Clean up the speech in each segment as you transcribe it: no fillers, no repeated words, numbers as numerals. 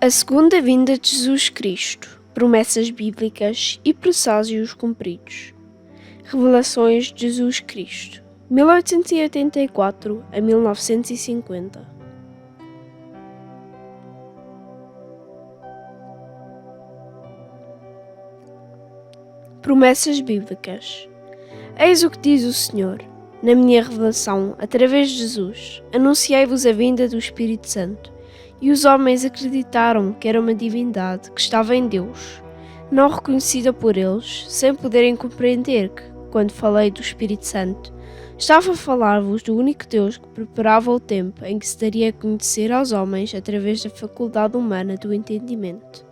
A segunda vinda de Jesus Cristo, promessas bíblicas e presságios cumpridos. Revelações de Jesus Cristo, 1884 a 1950. Promessas bíblicas. Eis o que diz o Senhor: na minha revelação, através de Jesus, anunciei-vos a vinda do Espírito Santo, e os homens acreditaram que era uma divindade que estava em Deus, não reconhecida por eles, sem poderem compreender que, quando falei do Espírito Santo, estava a falar-vos do único Deus que preparava o tempo em que se daria a conhecer aos homens através da faculdade humana do entendimento.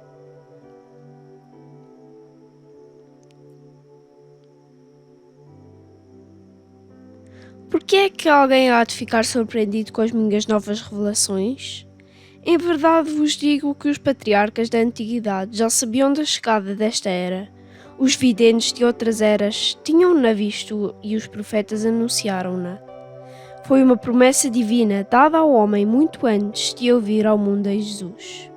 Por que é que alguém há de ficar surpreendido com as minhas novas revelações? Em verdade vos digo que os patriarcas da antiguidade já sabiam da chegada desta era. Os videntes de outras eras tinham-na visto e os profetas anunciaram-na. Foi uma promessa divina dada ao homem muito antes de eu vir ao mundo em Jesus.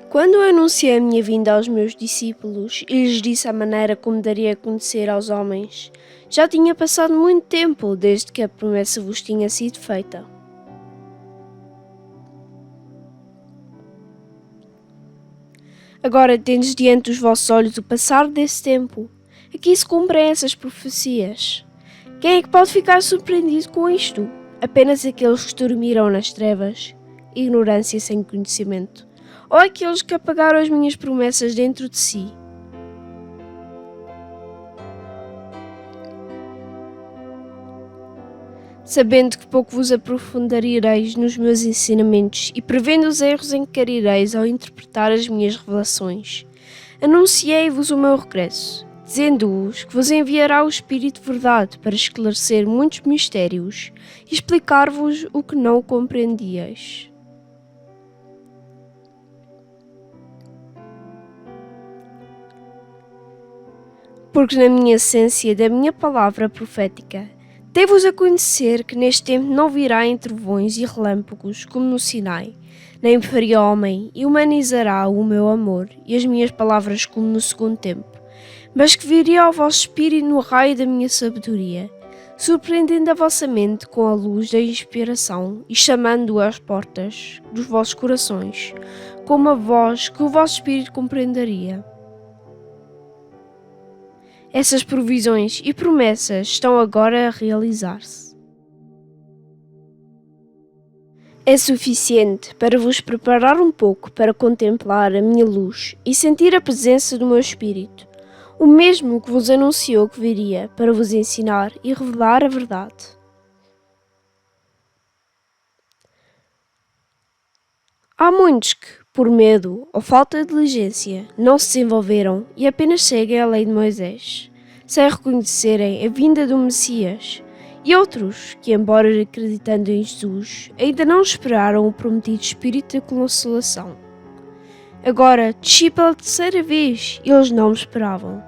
Quando eu anunciei a minha vinda aos meus discípulos e lhes disse a maneira como daria a conhecer aos homens, já tinha passado muito tempo desde que a promessa vos tinha sido feita. Agora tendes diante dos vossos olhos o passar desse tempo. Aqui se cumprem essas profecias. Quem é que pode ficar surpreendido com isto? Apenas aqueles que dormiram nas trevas, ignorância sem conhecimento, ou aqueles que apagaram as minhas promessas dentro de si. Sabendo que pouco vos aprofundareis nos meus ensinamentos e prevendo os erros em que caireis ao interpretar as minhas revelações, anunciei-vos o meu regresso, dizendo-vos que vos enviará o Espírito de Verdade para esclarecer muitos mistérios e explicar-vos o que não compreendiais. Porque na minha essência da minha palavra profética, dei-vos a conhecer que neste tempo não virá em trovões e relâmpagos como no Sinai, nem faria homem e humanizará o meu amor e as minhas palavras como no segundo tempo, mas que viria ao vosso espírito no raio da minha sabedoria, surpreendendo a vossa mente com a luz da inspiração e chamando-o às portas dos vossos corações, com uma voz que o vosso espírito compreenderia. Essas provisões e promessas estão agora a realizar-se. É suficiente para vos preparar um pouco para contemplar a minha luz e sentir a presença do meu Espírito, o mesmo que vos anunciou que viria para vos ensinar e revelar a verdade. Há muitos que, por medo ou falta de diligência, não se desenvolveram e apenas seguem a lei de Moisés, sem reconhecerem a vinda do Messias, e outros que, embora acreditando em Jesus, ainda não esperaram o prometido Espírito da Consolação. Agora, desci pela terceira vez e eles não me esperavam.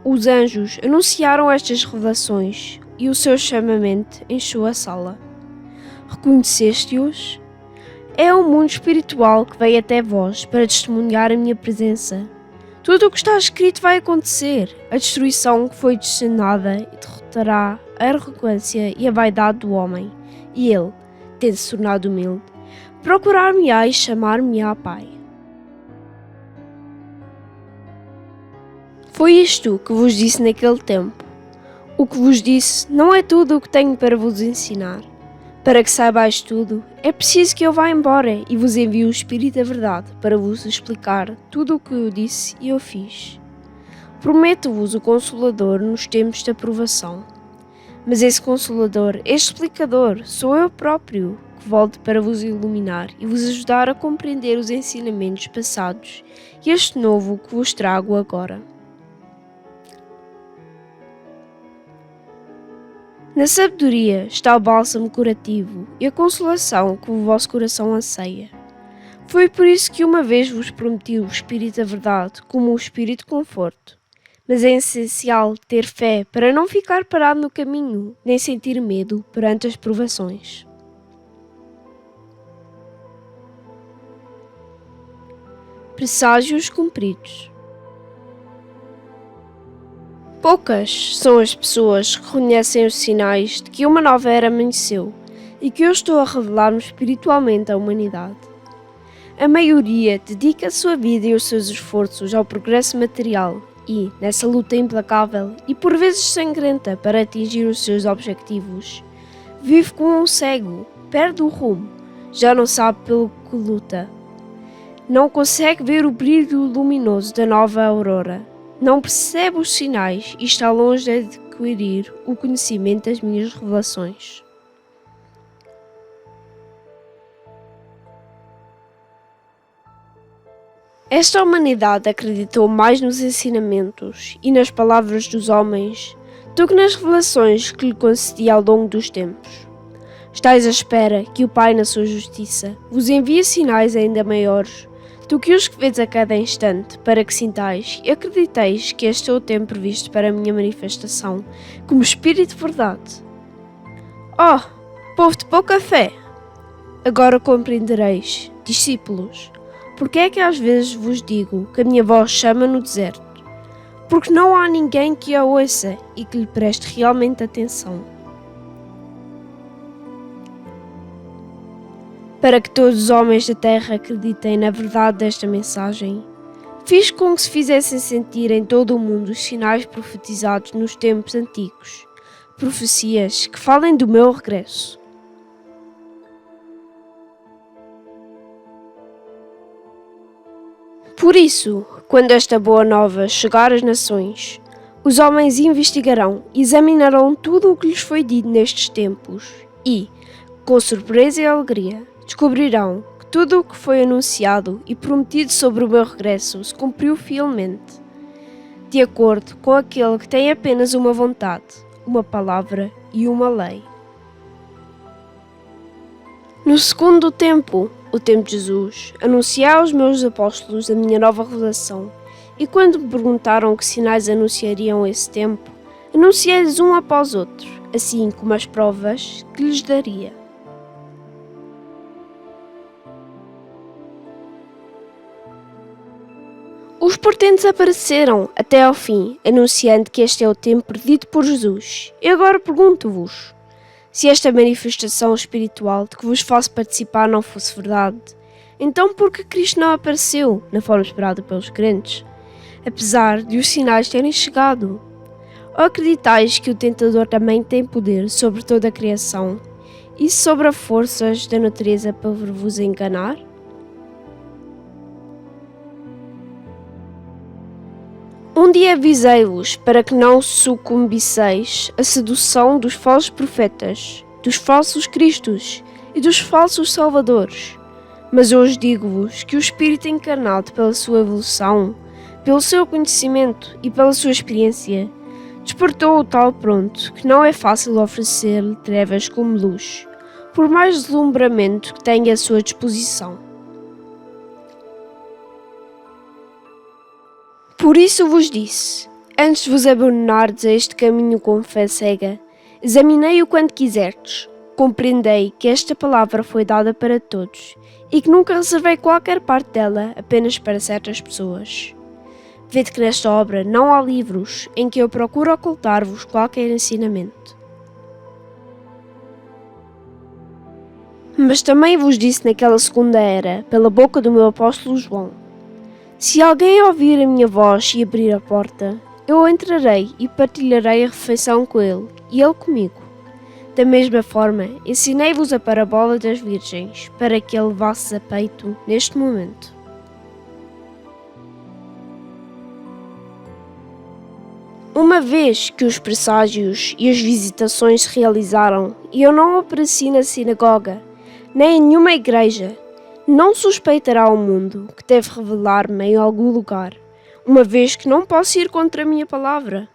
Os anjos anunciaram estas revelações e o seu chamamento encheu a sala. Reconheceste-os? É o mundo espiritual que veio até vós para testemunhar a minha presença. Tudo o que está escrito vai acontecer. A destruição que foi destinada derrotará a arrogância e a vaidade do homem. E ele, tendo-se tornado humilde, procurar-me-á e chamar-me-á Pai. Foi isto que vos disse naquele tempo. O que vos disse não é tudo o que tenho para vos ensinar. Para que saibais tudo, é preciso que eu vá embora e vos envie o Espírito da Verdade para vos explicar tudo o que eu disse e eu fiz. Prometo-vos o Consolador nos tempos de aprovação. Mas esse Consolador, este explicador, sou eu próprio, que volto para vos iluminar e vos ajudar a compreender os ensinamentos passados e este novo que vos trago agora. Na sabedoria está o bálsamo curativo e a consolação que o vosso coração anseia. Foi por isso que uma vez vos prometi o Espírito da Verdade como o Espírito de conforto. mas é essencial ter fé para não ficar parado no caminho, nem sentir medo perante as provações. Presságios cumpridos. Poucas são as pessoas que reconhecem os sinais de que uma nova era amanheceu e que eu estou a revelar-me espiritualmente à humanidade. A maioria dedica a sua vida e os seus esforços ao progresso material e, nessa luta implacável e por vezes sangrenta para atingir os seus objetivos, vive como um cego, perde o rumo, já não sabe pelo que luta. Não consegue ver o brilho luminoso da nova aurora. Não percebe os sinais e está longe de adquirir o conhecimento das minhas revelações. Esta humanidade acreditou mais nos ensinamentos e nas palavras dos homens do que nas revelações que lhe concedi ao longo dos tempos. Estais à espera que o Pai, na sua justiça, vos envie sinais ainda maiores do que os que vedes a cada instante, para que sintais e acrediteis que este é o tempo previsto para a minha manifestação, como Espírito de verdade. Oh, povo de pouca fé! Agora compreendereis, discípulos, porque é que às vezes vos digo que a minha voz chama no deserto, porque não há ninguém que a ouça e que lhe preste realmente atenção. Para que todos os homens da terra acreditem na verdade desta mensagem, fiz com que se fizessem sentir em todo o mundo os sinais profetizados nos tempos antigos, profecias que falem do meu regresso. Por isso, quando esta boa nova chegar às nações, os homens investigarão e examinarão tudo o que lhes foi dito nestes tempos e, com surpresa e alegria, descobrirão que tudo o que foi anunciado e prometido sobre o meu regresso se cumpriu fielmente, de acordo com aquele que tem apenas uma vontade, uma palavra e uma lei. No segundo tempo, o tempo de Jesus, anunciei aos meus apóstolos a minha nova revelação, e quando me perguntaram que sinais anunciariam esse tempo, anunciei-lhes um após outro, assim como as provas que lhes daria. Os portentos apareceram até ao fim, anunciando que este é o tempo predito por Jesus. E agora pergunto-vos, se esta manifestação espiritual de que vos faço participar não fosse verdade, então por que Cristo não apareceu na forma esperada pelos crentes, apesar de os sinais terem chegado? Ou acreditais que o tentador também tem poder sobre toda a criação e sobre as forças da natureza para vos enganar? Um dia avisei-vos para que não sucumbisseis à sedução dos falsos profetas, dos falsos cristos e dos falsos salvadores. Mas hoje digo-vos que o Espírito encarnado pela sua evolução, pelo seu conhecimento e pela sua experiência, despertou o tal pronto que não é fácil oferecer-lhe trevas como luz, por mais deslumbramento que tenha à sua disposição. Por isso vos disse, antes de vos abandonardes a este caminho com fé cega, examinei-o quanto quiserdes, compreendei que esta palavra foi dada para todos e que nunca reservei qualquer parte dela apenas para certas pessoas. Vede que nesta obra não há livros em que eu procuro ocultar-vos qualquer ensinamento. Mas também vos disse naquela segunda era, pela boca do meu apóstolo João, se alguém ouvir a minha voz e abrir a porta, eu entrarei e partilharei a refeição com ele, e ele comigo. Da mesma forma, ensinei-vos a parábola das virgens, para que a levasses a peito neste momento. Uma vez que os presságios e as visitações se realizaram, e eu não apareci na sinagoga, nem em nenhuma igreja, não suspeitará o mundo que deve revelar-me em algum lugar, uma vez que não posso ir contra a minha palavra.